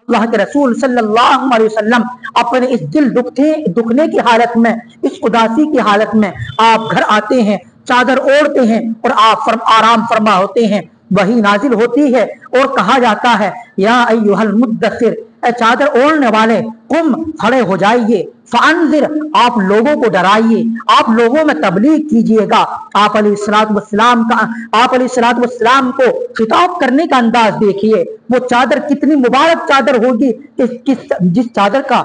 اللہ کے رسول صلی اللہ علیہ وسلم اپنے اس دل دکھنے کی حالت میں، اس اداسی کی حالت میں آپ گھر آتے ہیں، چادر اوڑھتے ہیں اور آپ آرام فرما ہوتے ہیں، وہی نازل ہوتی ہے اور کہا جاتا ہے یا ایھا المدثر، اے چادر اوڑھنے والے، قم، کھڑے ہو جائیے، فانذر، آپ لوگوں کو ڈرائیے، آپ لوگوں میں تبلیغ کیجئے گا۔ آپ علیہ السلام کو خطاب کرنے کا انداز دیکھیے، وہ چادر کتنی مبارک چادر ہوگی جس چادر کا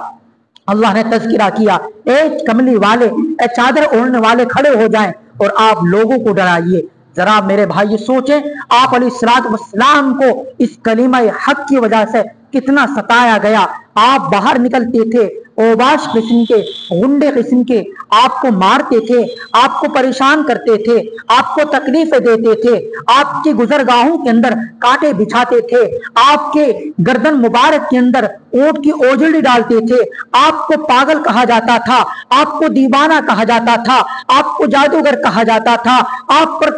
اللہ نے تذکرہ کیا، اے کملی والے، اے چادر اوڑھنے والے کھڑے ہو جائیں اور آپ لوگوں کو ڈرائیے۔ ذرا میرے بھائی سوچیں، آپ علیہ السلام کو اس کلمہ حق کی وجہ سے کتنا ستایا گیا۔ آپ باہر نکلتے تھے، اوباش قسم کے، غنڈے قسم کے، آپ کو مارتے تھے، آپ کو پریشان کرتے تھے، آپ کو تکلیفیں دیتے تھے، آپ کی گزرگاہوں کے اندر کانٹے بچھاتے تھے، آپ کے گردن مبارک کے اندر اونٹ کی اوجڑی ڈالتے تھے، آپ کو پاگل کہا جاتا تھا، آپ کو دیوانہ کہا جاتا تھا، آپ کو جادوگر کہا جاتا تھا، آپ پر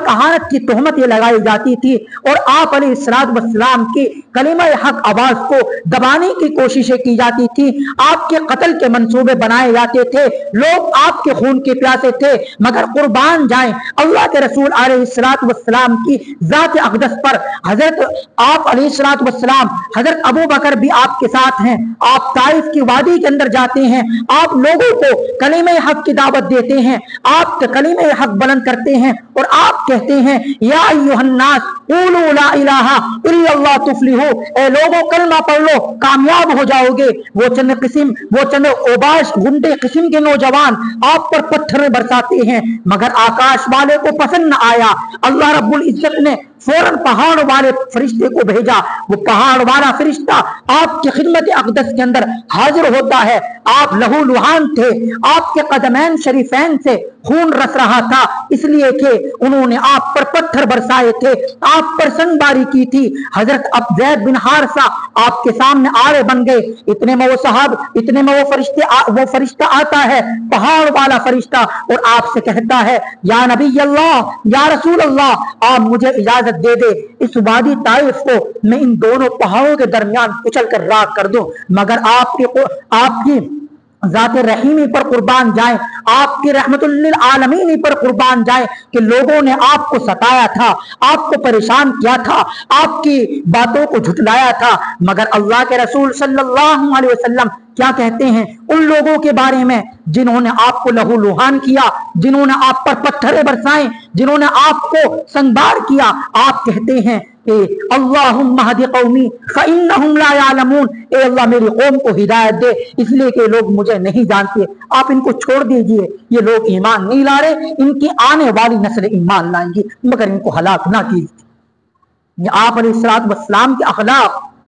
کہانت کی تہمت یہ لگائی جاتی تھی، اور آپ علیہ السلام کی کلمہ حق آواز کو دبانے کی کوششیں کی جاتی تھی، آپ کے قتل کے منصوبے بنائے جاتے تھے، لوگ آپ کے خون کے پیاسے تھے، مگر قربان جائیں اللہ کے رسول علیہ السلام کی ذات اقدس پر۔ حضرت آپ علیہ السلام، حضرت ابو بکر بھی آپ کے ساتھ ہیں، آپ طائف کی وادی کے اندر جاتے ہیں، آپ لوگوں کو کلمہ حق کی دعوت دیتے ہیں، آپ کلمہ حق بلند کرتے ہیں اور آپ کہتے ہیں یا ایھا الناس قولوا لا الہ الا اللہ تفلحوا، اے لوگوں کلمہ پڑھ لو کامیاب ہو جاؤ گے۔ وہ چند اوباش غنڈے قسم کے نوجوان آپ پر پتھر برساتے ہیں، مگر آکاش والے کو پسند نہ آیا، اللہ رب العزت نے فوراً پہاڑ والے فرشتے کو بھیجا، وہ پہاڑ والا فرشتہ آپ کی خدمت اقدس کے اندر حاضر ہوتا ہے، آپ لہو لہان تھے، آپ کے قدمین شریفین سے خون رس رہا تھا، اس لیے کہ انہوں نے آپ پر پتھر برسائے تھے، آپ پر سنگ باری کی تھی۔ حضرت زید بن حارثہ آپ کے سامنے آڑے بن گئے، اتنے میں وہ فرشتہ آتا ہے، پہاڑ والا فرشتہ، اور آپ سے کہتا ہے یا نبی اللہ، یا رسول اللہ، آپ مجھے اجازت دے دے اس وادی طائف کو میں ان دونوں پہاڑوں کے درمیان کچل کر راکھ کر دوں، مگر آپ کی ذات رحیمی پر قربان جائیں، آپ کی رحمت للعالمین پر قربان جائیں کہ لوگوں نے آپ کو ستایا تھا، آپ کو پریشان کیا تھا، آپ کی باتوں کو جھٹلایا تھا، مگر اللہ کے رسول صلی اللہ علیہ وسلم کیا کہتے ہیں ان لوگوں کے بارے میں جنہوں نے آپ کو لہو لہان کیا، جنہوں نے آپ پر پتھرے برسائے، جنہوں نے آپ کو سنگبار کیا؟ آپ کہتے ہیں کہ اللہم اہد قومی فانہم لا یعلمون، اے اللہ میری قوم کو ہدایت دے اس لیے کہ لوگ مجھے نہیں جانتے۔ آپ ان کو چھوڑ دیجئے، یہ لوگ ایمان نہیں لا رہے، ان کی آنے والی نسل ایمان لائیں گی، مگر ان کو ہلاک نہ کیجیے۔ آپ علیہ السلام کے اخلاق